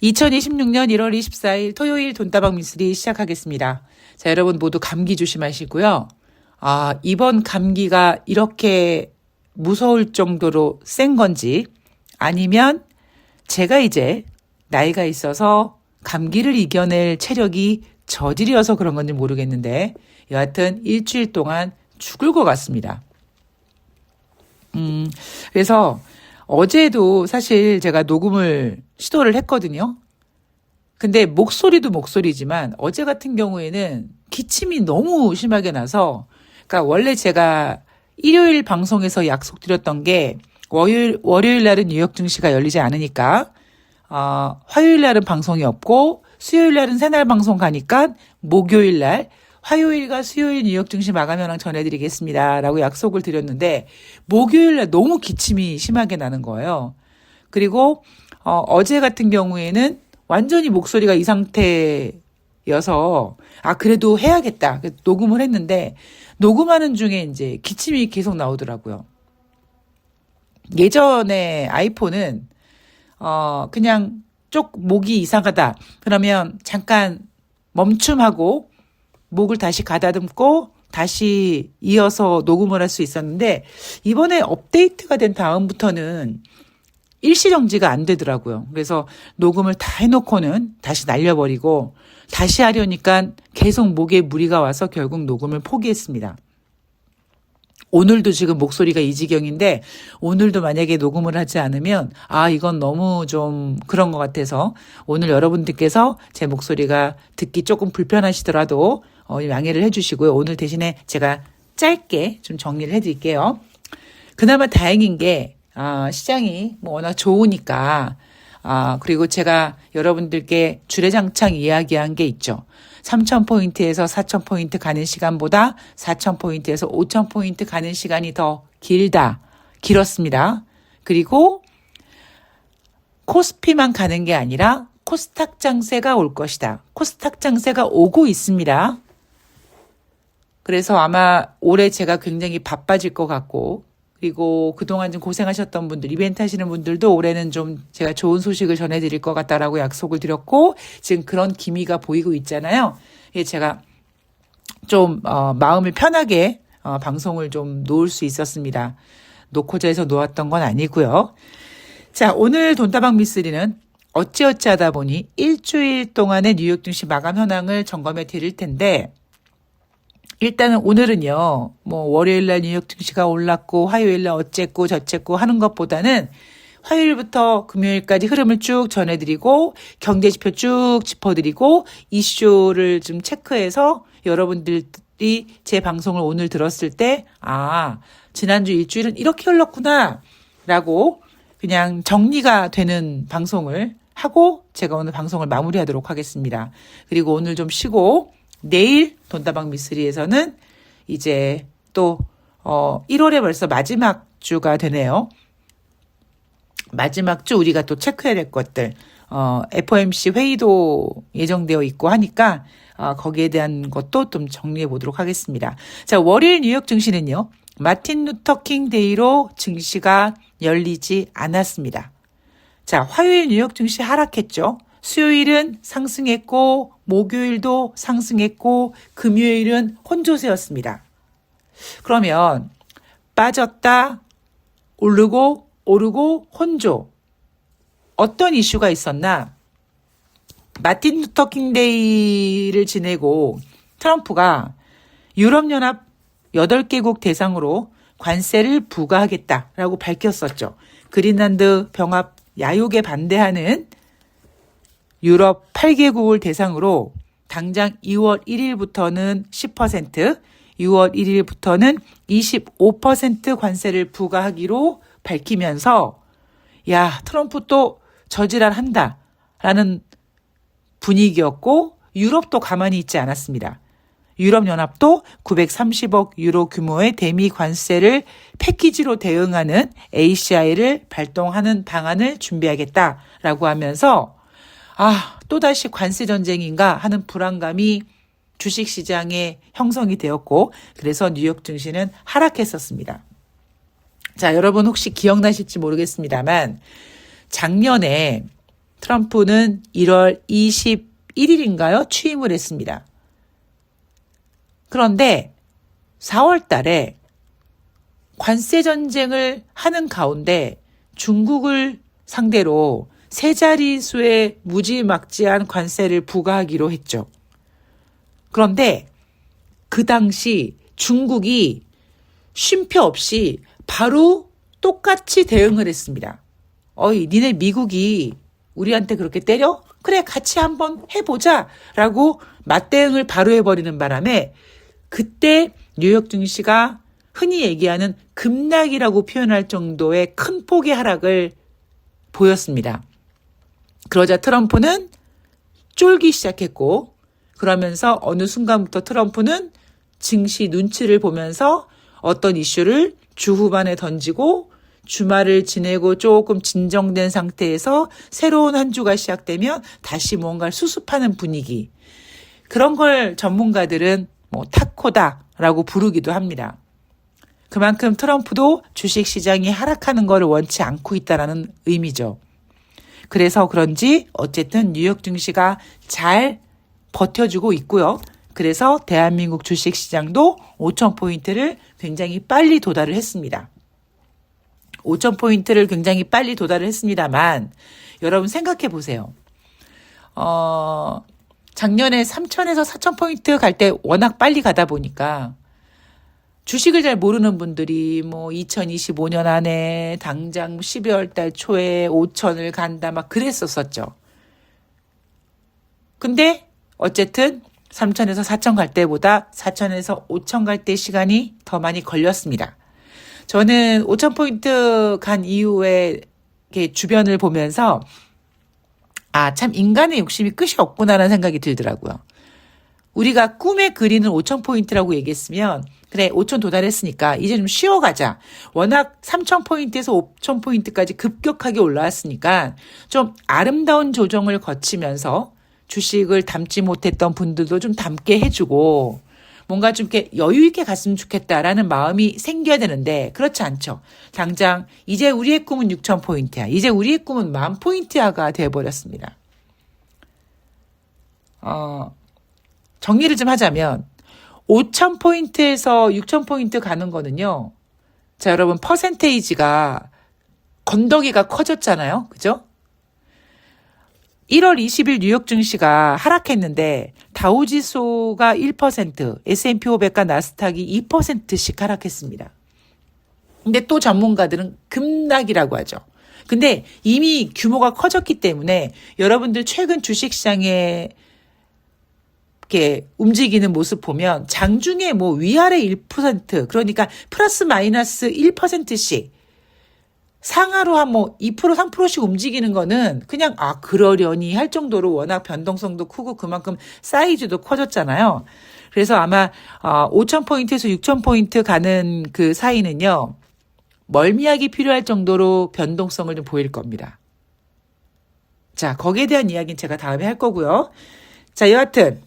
2026년 1월 24일 토요일 돈다방 미쓰리 시작하겠습니다. 자, 여러분 모두 감기 조심하시고요. 이번 감기가 이렇게 무서울 정도로 센 건지 아니면 제가 이제 나이가 있어서 감기를 이겨낼 체력이 저질이어서 그런 건지 모르겠는데 여하튼 일주일 동안 죽을 것 같습니다. 그래서 어제도 사실 제가 녹음을 시도를 했거든요. 근데 목소리도 목소리지만 어제 같은 경우에는 기침이 너무 심하게 나서 그러니까 원래 제가 일요일 방송에서 약속드렸던 게 월요일 날은 뉴욕 증시가 열리지 않으니까 화요일 날은 방송이 없고 수요일 날은 새날 방송 가니까 목요일 날 화요일과 수요일 뉴욕 증시 마감 현황 전해드리겠습니다. 라고 약속을 드렸는데 목요일 날 너무 기침이 심하게 나는 거예요. 그리고 어제 같은 경우에는 완전히 목소리가 이 상태여서 그래도 해야겠다. 녹음을 했는데 녹음하는 중에 이제 기침이 계속 나오더라고요. 예전에 아이폰은 그냥 목이 이상하다. 그러면 잠깐 멈춤하고 목을 다시 가다듬고 다시 이어서 녹음을 할 수 있었는데 이번에 업데이트가 된 다음부터는 일시정지가 안 되더라고요. 그래서 녹음을 다 해놓고는 다시 날려버리고 다시 하려니까 계속 목에 무리가 와서 결국 녹음을 포기했습니다. 오늘도 지금 목소리가 이 지경인데 오늘도 만약에 녹음을 하지 않으면 이건 너무 좀 그런 것 같아서 오늘 여러분들께서 제 목소리가 듣기 조금 불편하시더라도 양해를 해주시고요. 오늘 대신에 제가 짧게 좀 정리를 해드릴게요. 그나마 다행인 게 시장이 워낙 좋으니까 그리고 제가 여러분들께 주례장창 이야기한 게 있죠. 3,000포인트에서 4,000포인트 가는 시간보다 4,000포인트에서 5,000포인트 가는 시간이 더 길었습니다. 그리고 코스피만 가는 게 아니라 코스닥 장세가 올 것이다. 코스닥 장세가 오고 있습니다. 그래서 아마 올해 제가 굉장히 바빠질 것 같고 그리고 그동안 좀 고생하셨던 분들, 이벤트 하시는 분들도 올해는 좀 제가 좋은 소식을 전해드릴 것 같다라고 약속을 드렸고 지금 그런 기미가 보이고 있잖아요. 제가 좀 마음을 편하게 방송을 좀 놓을 수 있었습니다. 놓고자 해서 놓았던 건 아니고요. 자, 오늘 돈다방 미쓰리는 어찌어찌 하다 보니 일주일 동안의 뉴욕 증시 마감 현황을 점검해 드릴 텐데 일단은 오늘은요, 월요일날 뉴욕 증시가 올랐고, 화요일날 어쨌고, 저쨌고 하는 것보다는 화요일부터 금요일까지 흐름을 쭉 전해드리고, 경제지표 쭉 짚어드리고, 이슈를 좀 체크해서 여러분들이 제 방송을 오늘 들었을 때, 지난주 일주일은 이렇게 흘렀구나, 라고 그냥 정리가 되는 방송을 하고, 제가 오늘 방송을 마무리하도록 하겠습니다. 그리고 오늘 좀 쉬고, 내일 돈다방 미쓰리에서는 이제 또 1월에 벌써 마지막 주가 되네요. 마지막 주 우리가 또 체크해야 될 것들 FOMC 회의도 예정되어 있고 하니까 거기에 대한 것도 좀 정리해 보도록 하겠습니다. 자, 월요일 뉴욕 증시는요. 마틴 루터 킹 데이로 증시가 열리지 않았습니다. 자, 화요일 뉴욕 증시 하락했죠. 수요일은 상승했고 목요일도 상승했고 금요일은 혼조세였습니다. 그러면 빠졌다 오르고 혼조 어떤 이슈가 있었나? 마틴 루터 킹 데이를 지내고 트럼프가 유럽연합 8개국 대상으로 관세를 부과하겠다라고 밝혔었죠. 그린란드 병합 야욕에 반대하는 유럽 8개국을 대상으로 당장 2월 1일부터는 10%, 6월 1일부터는 25% 관세를 부과하기로 밝히면서 트럼프 또 저지랄 한다라는 분위기였고 유럽도 가만히 있지 않았습니다. 유럽연합도 930억 유로 규모의 대미 관세를 패키지로 대응하는 ACI를 발동하는 방안을 준비하겠다라고 하면서 또다시 관세 전쟁인가 하는 불안감이 주식시장에 형성이 되었고 그래서 뉴욕 증시는 하락했었습니다. 자, 여러분 혹시 기억나실지 모르겠습니다만 작년에 트럼프는 1월 21일인가요? 취임을 했습니다. 그런데 4월 달에 관세 전쟁을 하는 가운데 중국을 상대로 세 자릿수의 무지막지한 관세를 부과하기로 했죠. 그런데 그 당시 중국이 쉼표 없이 바로 똑같이 대응을 했습니다. 어이, 니네 미국이 우리한테 그렇게 때려? 그래, 같이 한번 해보자 라고 맞대응을 바로 해버리는 바람에 그때 뉴욕 증시가 흔히 얘기하는 급락이라고 표현할 정도의 큰 폭의 하락을 보였습니다. 그러자 트럼프는 쫄기 시작했고, 그러면서 어느 순간부터 트럼프는 증시 눈치를 보면서 어떤 이슈를 주 후반에 던지고 주말을 지내고 조금 진정된 상태에서 새로운 한 주가 시작되면 다시 뭔가를 수습하는 분위기. 그런 걸 전문가들은 타코다라고 부르기도 합니다. 그만큼 트럼프도 주식시장이 하락하는 것을 원치 않고 있다는 의미죠. 그래서 그런지 어쨌든 뉴욕 증시가 잘 버텨주고 있고요. 그래서 대한민국 주식시장도 5,000포인트를 굉장히 빨리 도달을 했습니다. 5,000포인트를 굉장히 빨리 도달을 했습니다만 여러분 생각해 보세요. 작년에 3,000에서 4,000포인트 갈 때 워낙 빨리 가다 보니까 주식을 잘 모르는 분들이 2025년 안에 당장 12월 달 초에 5,000을 간다 막 그랬었었죠. 근데 어쨌든 3,000에서 4,000 갈 때보다 4,000에서 5,000 갈 때 시간이 더 많이 걸렸습니다. 저는 5,000포인트 간 이후에 이렇게 주변을 보면서 참 인간의 욕심이 끝이 없구나라는 생각이 들더라고요. 우리가 꿈에 그리는 5,000포인트라고 얘기했으면 그래 5,000 도달했으니까 이제 좀 쉬어가자. 워낙 3,000포인트에서 5,000포인트까지 급격하게 올라왔으니까 좀 아름다운 조정을 거치면서 주식을 담지 못했던 분들도 좀 담게 해주고 뭔가 좀 이렇게 여유 있게 갔으면 좋겠다라는 마음이 생겨야 되는데 그렇지 않죠. 당장 이제 우리의 꿈은 6,000포인트야. 이제 우리의 꿈은 10,000포인트야가 되어버렸습니다. 정리를 좀 하자면 5,000포인트에서 6,000포인트 가는 거는요. 자, 여러분 퍼센테이지가 건더기가 커졌잖아요. 그죠? 1월 20일 뉴욕 증시가 하락했는데 다우지수가 1%, S&P 500과 나스닥이 2%씩 하락했습니다. 근데 또 전문가들은 급락이라고 하죠. 근데 이미 규모가 커졌기 때문에 여러분들 최근 주식시장에 이렇게 움직이는 모습 보면 장중에 위아래 1%, 그러니까 플러스 마이너스 1%씩 상하로 한 2%, 3%씩 움직이는 거는 그냥 그러려니 할 정도로 워낙 변동성도 크고 그만큼 사이즈도 커졌잖아요. 그래서 아마 5,000포인트에서 6,000포인트 가는 그 사이는요. 멀미약이 필요할 정도로 변동성을 좀 보일 겁니다. 자, 거기에 대한 이야기는 제가 다음에 할 거고요. 자, 여하튼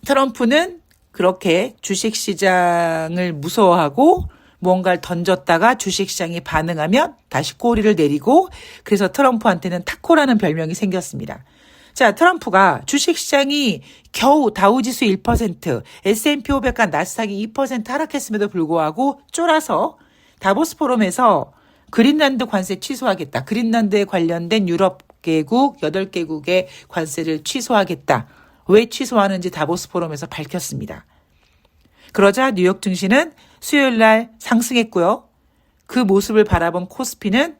트럼프는 그렇게 주식시장을 무서워하고 뭔가를 던졌다가 주식시장이 반응하면 다시 꼬리를 내리고 그래서 트럼프한테는 타코라는 별명이 생겼습니다. 자, 트럼프가 주식시장이 겨우 다우지수 1%, S&P 500과 나스닥이 2% 하락했음에도 불구하고 쫄아서 다보스 포럼에서 그린란드 관세 취소하겠다. 그린란드에 관련된 유럽 개국 8개국의 관세를 취소하겠다. 왜 취소하는지 다보스 포럼에서 밝혔습니다. 그러자 뉴욕 증시는 수요일 날 상승했고요. 그 모습을 바라본 코스피는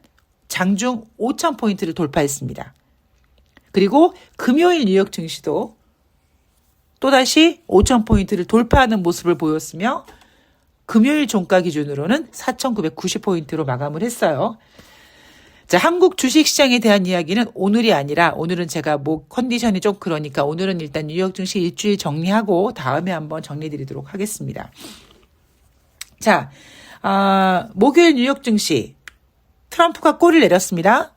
장중 5,000포인트를 돌파했습니다. 그리고 금요일 뉴욕 증시도 또다시 5,000포인트를 돌파하는 모습을 보였으며 금요일 종가 기준으로는 4,990포인트로 마감을 했어요. 자, 한국 주식시장에 대한 이야기는 오늘이 아니라 오늘은 제가 컨디션이 좀 그러니까 오늘은 일단 뉴욕 증시 일주일 정리하고 다음에 한번 정리드리도록 하겠습니다. 자, 목요일 뉴욕 증시 트럼프가 꼬리를 내렸습니다.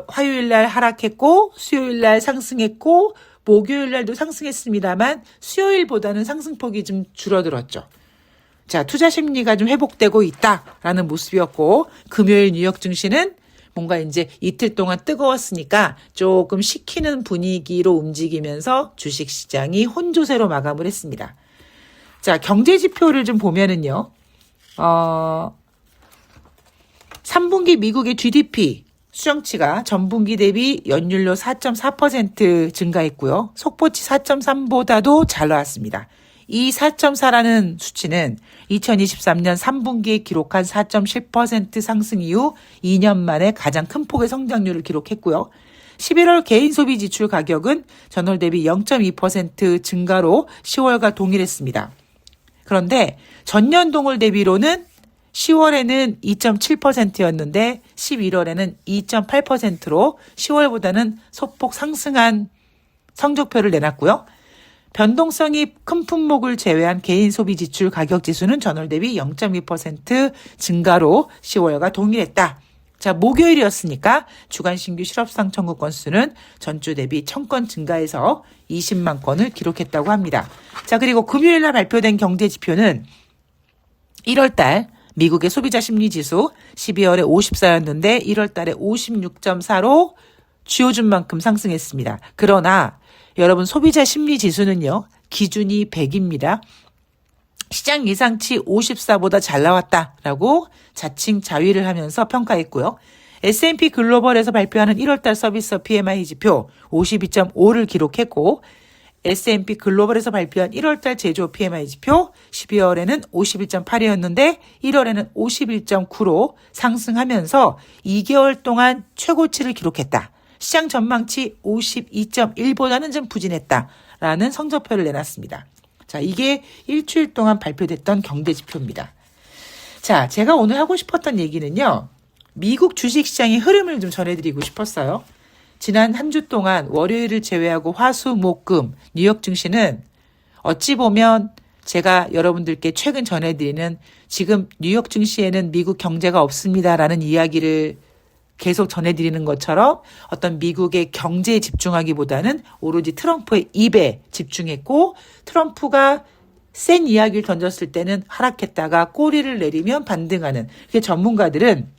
화요일 날 하락했고 수요일 날 상승했고 목요일 날도 상승했습니다만 수요일보다는 상승폭이 좀 줄어들었죠. 자, 투자 심리가 좀 회복되고 있다라는 모습이었고 금요일 뉴욕 증시는 뭔가 이제 이틀 동안 뜨거웠으니까 조금 식히는 분위기로 움직이면서 주식시장이 혼조세로 마감을 했습니다. 자, 경제지표를 좀 보면은요. 3분기 미국의 GDP 수정치가 전분기 대비 연율로 4.4% 증가했고요. 속보치 4.3보다도 잘 나왔습니다. 이 4.4라는 수치는 2023년 3분기에 기록한 4.7% 상승 이후 2년 만에 가장 큰 폭의 성장률을 기록했고요. 11월 개인 소비 지출 가격은 전월 대비 0.2% 증가로 10월과 동일했습니다. 그런데 전년 동월 대비로는 10월에는 2.7%였는데 11월에는 2.8%로 10월보다는 소폭 상승한 성적표를 내놨고요. 변동성이 큰 품목을 제외한 개인 소비 지출 가격 지수는 전월 대비 0.2% 증가로 10월과 동일했다. 자, 목요일이었으니까 주간 신규 실업상 청구 건수는 전주 대비 1000건 증가해서 20만 건을 기록했다고 합니다. 자, 그리고 금요일 날 발표된 경제 지표는 1월 달 미국의 소비자 심리 지수 12월에 54였는데 1월 달에 56.4로 쥐어준 만큼 상승했습니다. 그러나 여러분 소비자 심리 지수는요. 기준이 100입니다. 시장 예상치 54보다 잘 나왔다라고 자칭 자위를 하면서 평가했고요. S&P 글로벌에서 발표하는 1월달 서비스 PMI 지표 52.5를 기록했고 S&P 글로벌에서 발표한 1월달 제조 PMI 지표 12월에는 51.8이었는데 1월에는 51.9로 상승하면서 2개월 동안 최고치를 기록했다. 시장 전망치 52.1보다는 좀 부진했다라는 성적표를 내놨습니다. 자, 이게 일주일 동안 발표됐던 경제지표입니다. 자, 제가 오늘 하고 싶었던 얘기는요. 미국 주식시장의 흐름을 좀 전해드리고 싶었어요. 지난 한 주 동안 월요일을 제외하고 화, 수, 목, 금 뉴욕 증시는 어찌 보면 제가 여러분들께 최근 전해드리는 지금 뉴욕 증시에는 미국 경제가 없습니다라는 이야기를 계속 전해드리는 것처럼 어떤 미국의 경제에 집중하기보다는 오로지 트럼프의 입에 집중했고 트럼프가 센 이야기를 던졌을 때는 하락했다가 꼬리를 내리면 반등하는 그게 전문가들은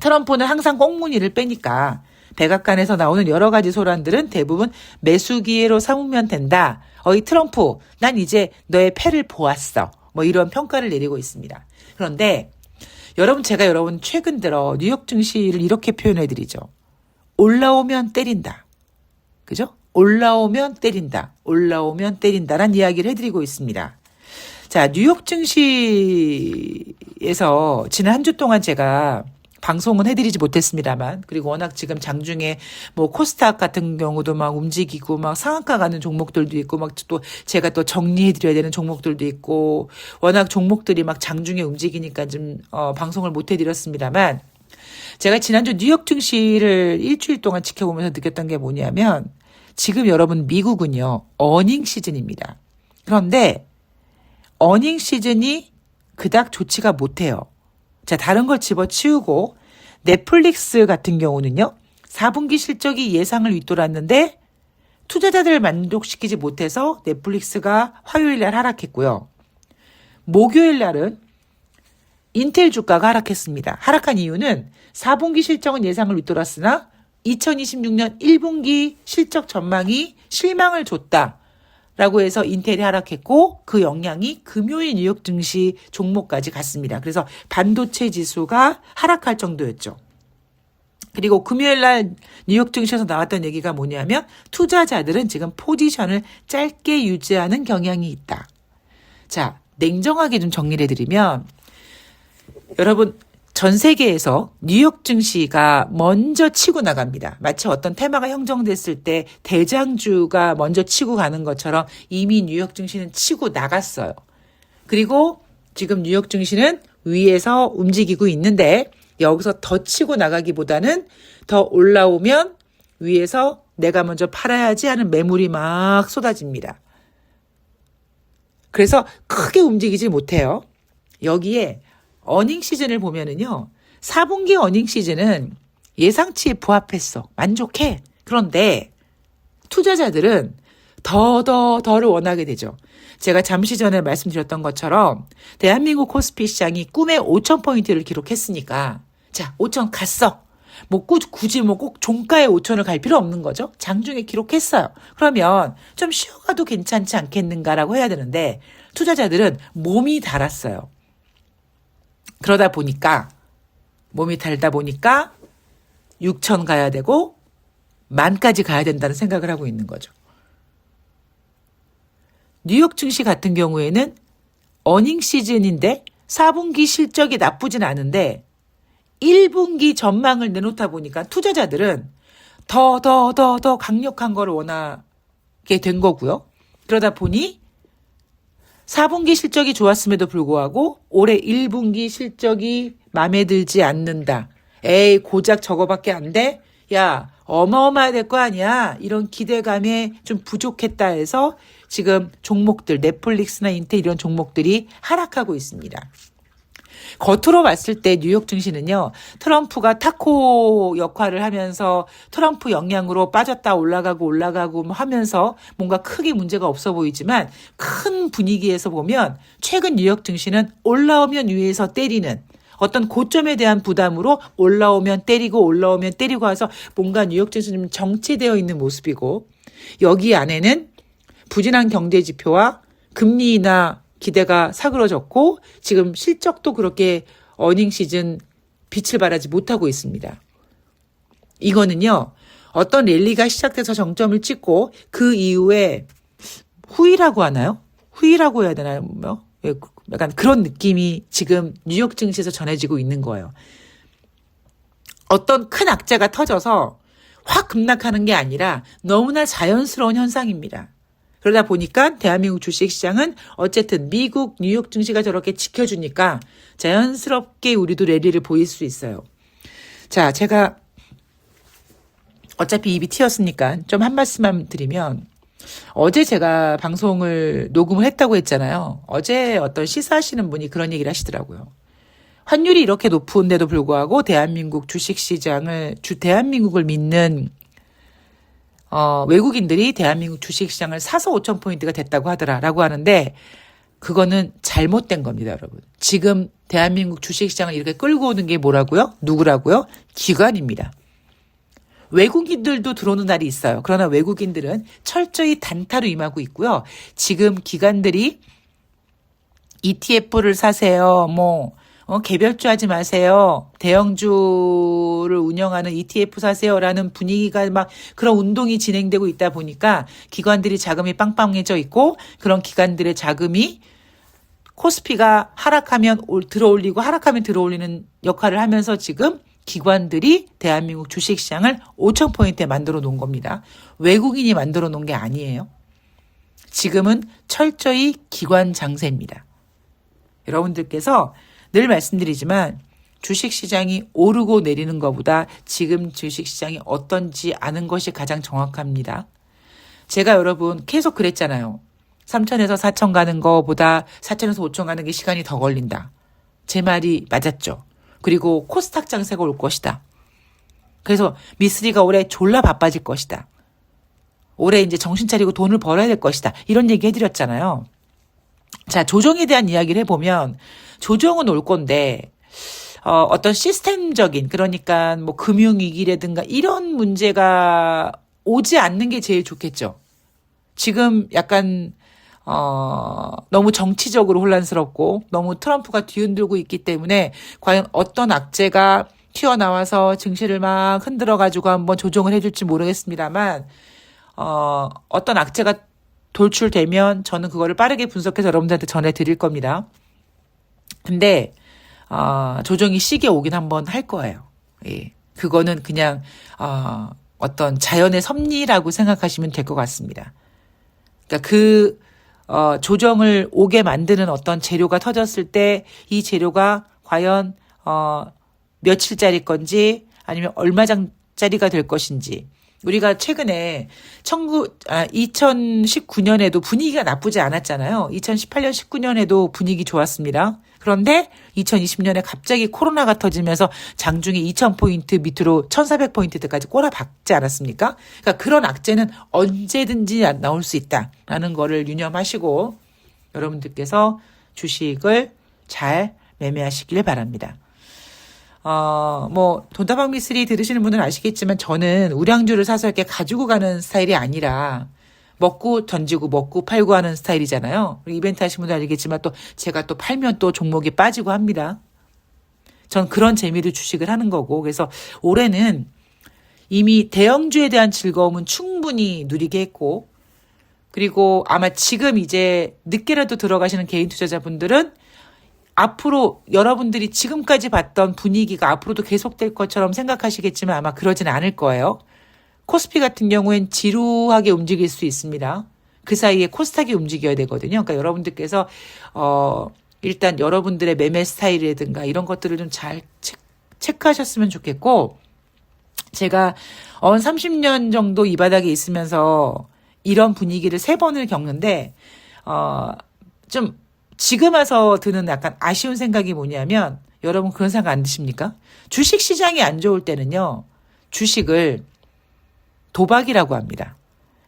트럼프는 항상 꽁무니를 빼니까 백악관에서 나오는 여러 가지 소란들은 대부분 매수 기회로 삼으면 된다. 어이 트럼프 난 이제 너의 패를 보았어. 뭐 이런 평가를 내리고 있습니다. 그런데 제가 여러분 최근 들어 뉴욕 증시를 이렇게 표현해드리죠. 올라오면 때린다. 그죠? 올라오면 때린다. 올라오면 때린다라는 이야기를 해드리고 있습니다. 자, 뉴욕 증시에서 지난 한 주 동안 제가 방송은 해드리지 못했습니다만 그리고 워낙 지금 장중에 뭐 코스닥 같은 경우도 막 움직이고 막 상한가 가는 종목들도 있고 막 또 제가 또 정리해드려야 되는 종목들도 있고 워낙 종목들이 막 장중에 움직이니까 좀 방송을 못해드렸습니다만 제가 지난주 뉴욕 증시를 일주일 동안 지켜보면서 느꼈던 게 뭐냐면 지금 여러분 미국은요 어닝 시즌입니다. 그런데 어닝 시즌이 그닥 좋지가 못해요. 자, 다른 걸 집어치우고 넷플릭스 같은 경우는요. 4분기 실적이 예상을 윗돌았는데 투자자들을 만족시키지 못해서 넷플릭스가 화요일 날 하락했고요. 목요일 날은 인텔 주가가 하락했습니다. 하락한 이유는 4분기 실적은 예상을 윗돌았으나 2026년 1분기 실적 전망이 실망을 줬다. 라고 해서 인텔이 하락했고 그 영향이 금요일 뉴욕 증시 종목까지 갔습니다. 그래서 반도체 지수가 하락할 정도였죠. 그리고 금요일 날 뉴욕 증시에서 나왔던 얘기가 뭐냐면 투자자들은 지금 포지션을 짧게 유지하는 경향이 있다. 자, 냉정하게 좀 정리를 해드리면 여러분 전 세계에서 뉴욕 증시가 먼저 치고 나갑니다. 마치 어떤 테마가 형성됐을 때 대장주가 먼저 치고 가는 것처럼 이미 뉴욕 증시는 치고 나갔어요. 그리고 지금 뉴욕 증시는 위에서 움직이고 있는데 여기서 더 치고 나가기보다는 더 올라오면 위에서 내가 먼저 팔아야지 하는 매물이 막 쏟아집니다. 그래서 크게 움직이지 못해요. 여기에 어닝 시즌을 보면은요. 4분기 어닝 시즌은 예상치에 부합했어. 만족해. 그런데 투자자들은 더를 원하게 되죠. 제가 잠시 전에 말씀드렸던 것처럼 대한민국 코스피 시장이 꿈의 5,000포인트를 기록했으니까 자, 5,000 갔어. 뭐 굳이 뭐 꼭 종가에 5천을 갈 필요 없는 거죠. 장중에 기록했어요. 그러면 좀 쉬어가도 괜찮지 않겠는가라고 해야 되는데 투자자들은 몸이 달았어요. 그러다 보니까 몸이 달다 보니까 6천 가야 되고 10,000까지 가야 된다는 생각을 하고 있는 거죠. 뉴욕 증시 같은 경우에는 어닝 시즌인데 4분기 실적이 나쁘진 않은데 1분기 전망을 내놓다 보니까 투자자들은 더 강력한 걸 원하게 된 거고요. 그러다 보니 4분기 실적이 좋았음에도 불구하고 올해 1분기 실적이 마음에 들지 않는다. 에이, 고작 저거밖에 안 돼? 야, 어마어마해야 될 거 아니야? 이런 기대감에 좀 부족했다 해서 지금 종목들, 넷플릭스나 인텔 이런 종목들이 하락하고 있습니다. 겉으로 봤을 때 뉴욕 증시는요, 트럼프가 타코 역할을 하면서 트럼프 영향으로 빠졌다 올라가고 하면서 뭔가 크게 문제가 없어 보이지만 큰 분위기에서 보면 최근 뉴욕 증시는 올라오면 위에서 때리는 어떤 고점에 대한 부담으로 올라오면 때리고 와서 뭔가 뉴욕 증시는 좀 정체되어 있는 모습이고 여기 안에는 부진한 경제 지표와 금리 인하 기대가 사그러졌고 지금 실적도 그렇게 어닝 시즌 빛을 발하지 못하고 있습니다. 이거는요. 어떤 랠리가 시작돼서 정점을 찍고 그 이후에 후이라고 하나요? 후이라고 해야 되나요? 뭐? 약간 그런 느낌이 지금 뉴욕 증시에서 전해지고 있는 거예요. 어떤 큰 악재가 터져서 확 급락하는 게 아니라 너무나 자연스러운 현상입니다. 그러다 보니까 대한민국 주식시장은 어쨌든 미국 뉴욕 증시가 저렇게 지켜주니까 자연스럽게 우리도 랠리를 보일 수 있어요. 자, 제가 어차피 입이 튀었으니까 좀 한 말씀만 드리면 어제 제가 방송을 녹음을 했다고 했잖아요. 어제 어떤 시사하시는 분이 그런 얘기를 하시더라고요. 환율이 이렇게 높은데도 불구하고 대한민국 대한민국을 믿는 외국인들이 대한민국 주식시장을 사서 5,000포인트가 됐다고 하더라라고 하는데 그거는 잘못된 겁니다, 여러분. 지금 대한민국 주식시장을 이렇게 끌고 오는 게 뭐라고요? 누구라고요? 기관입니다. 외국인들도 들어오는 날이 있어요. 그러나 외국인들은 철저히 단타로 임하고 있고요. 지금 기관들이 ETF를 사세요. 개별주 하지 마세요. 대형주를 운영하는 ETF 사세요라는 분위기가 막 그런 운동이 진행되고 있다 보니까 기관들이 자금이 빵빵해져 있고 그런 기관들의 자금이 코스피가 하락하면 들어올리고 하락하면 들어올리는 역할을 하면서 지금 기관들이 대한민국 주식시장을 5,000포인트에 만들어 놓은 겁니다. 외국인이 만들어 놓은 게 아니에요. 지금은 철저히 기관 장세입니다. 여러분들께서 늘 말씀드리지만 주식시장이 오르고 내리는 것보다 지금 주식시장이 어떤지 아는 것이 가장 정확합니다. 제가 여러분 계속 그랬잖아요. 3천에서 4천 가는 것보다 4천에서 5천 가는 게 시간이 더 걸린다. 제 말이 맞았죠. 그리고 코스닥 장세가 올 것이다. 그래서 미쓰리가 올해 졸라 바빠질 것이다. 올해 이제 정신 차리고 돈을 벌어야 될 것이다. 이런 얘기 해드렸잖아요. 자, 조정에 대한 이야기를 해보면 조정은 올 건데 어떤 시스템적인 그러니까 뭐 금융위기라든가 이런 문제가 오지 않는 게 제일 좋겠죠. 지금 약간 너무 정치적으로 혼란스럽고 너무 트럼프가 뒤흔들고 있기 때문에 과연 어떤 악재가 튀어나와서 증시를 막 흔들어가지고 한번 조정을 해줄지 모르겠습니다만 어떤 악재가 돌출되면 저는 그거를 빠르게 분석해서 여러분들한테 전해드릴 겁니다. 근데 조정이 시기에 오긴 한번 할 거예요. 예. 그거는 그냥 어떤 자연의 섭리라고 생각하시면 될 것 같습니다. 그러니까 조정을 오게 만드는 어떤 재료가 터졌을 때 이 재료가 과연 며칠짜리 건지 아니면 얼마짜리가 될 것인지 우리가 최근에 2019년에도 분위기가 나쁘지 않았잖아요. 2018년, 19년에도 분위기 좋았습니다. 그런데 2020년에 갑자기 코로나가 터지면서 장중에 2,000포인트 밑으로 1,400포인트까지 꼬라박지 않았습니까? 그러니까 그런 악재는 언제든지 나올 수 있다라는 거를 유념하시고 여러분들께서 주식을 잘 매매하시길 바랍니다. 뭐, 돈다방 미쓰리 들으시는 분은 아시겠지만 저는 우량주를 사서 이렇게 가지고 가는 스타일이 아니라 먹고 던지고 먹고 팔고 하는 스타일이잖아요. 이벤트 하신 분들 알겠지만 또 제가 또 팔면 또 종목이 빠지고 합니다. 전 그런 재미로 주식을 하는 거고. 그래서 올해는 이미 대형주에 대한 즐거움은 충분히 누리게 했고, 그리고 아마 지금 이제 늦게라도 들어가시는 개인 투자자분들은 앞으로 여러분들이 지금까지 봤던 분위기가 앞으로도 계속될 것처럼 생각하시겠지만 아마 그러진 않을 거예요. 코스피 같은 경우엔 지루하게 움직일 수 있습니다. 그 사이에 코스닥이 움직여야 되거든요. 그러니까 여러분들께서 일단 여러분들의 매매 스타일이라든가 이런 것들을 좀 잘 체크하셨으면 좋겠고, 제가 30년 정도 이 바닥에 있으면서 이런 분위기를 3번을 겪는데 좀 지금 와서 드는 약간 아쉬운 생각이 뭐냐면, 여러분 그런 생각 안 드십니까? 주식 시장이 안 좋을 때는요, 주식을 도박이라고 합니다.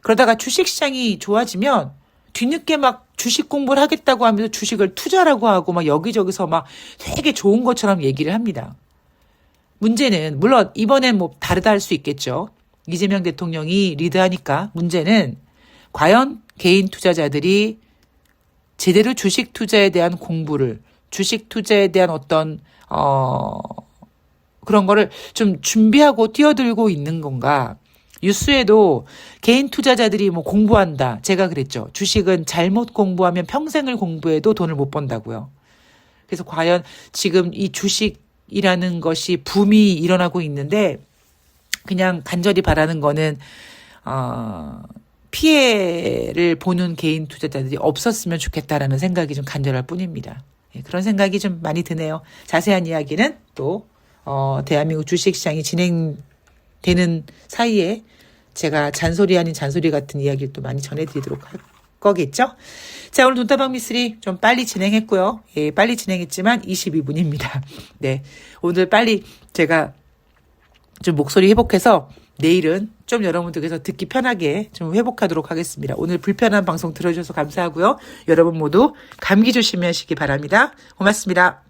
그러다가 주식 시장이 좋아지면 뒤늦게 막 주식 공부를 하겠다고 하면서 주식을 투자라고 하고 막 여기저기서 막 되게 좋은 것처럼 얘기를 합니다. 문제는 물론 이번엔 뭐 다르다 할 수 있겠죠. 이재명 대통령이 리드하니까. 문제는 과연 개인 투자자들이 제대로 주식 투자에 대한 공부를, 주식 투자에 대한 어떤 그런 거를 좀 준비하고 뛰어들고 있는 건가? 뉴스에도 개인 투자자들이 뭐 공부한다. 제가 그랬죠. 주식은 잘못 공부하면 평생을 공부해도 돈을 못 번다고요. 그래서 과연 지금 이 주식이라는 것이 붐이 일어나고 있는데, 그냥 간절히 바라는 거는 피해를 보는 개인 투자자들이 없었으면 좋겠다라는 생각이 좀 간절할 뿐입니다. 예, 그런 생각이 좀 많이 드네요. 자세한 이야기는 또 대한민국 주식시장이 진행되는 사이에 제가 잔소리 아닌 잔소리 같은 이야기를 또 많이 전해드리도록 할 거겠죠. 자, 오늘 돈다방 미쓰리 좀 빨리 진행했고요. 예, 빨리 진행했지만 22분입니다. 네, 오늘 빨리 제가 좀 목소리 회복해서 내일은 좀 여러분들께서 듣기 편하게 좀 회복하도록 하겠습니다. 오늘 불편한 방송 들어주셔서 감사하고요. 여러분 모두 감기 조심하시기 바랍니다. 고맙습니다.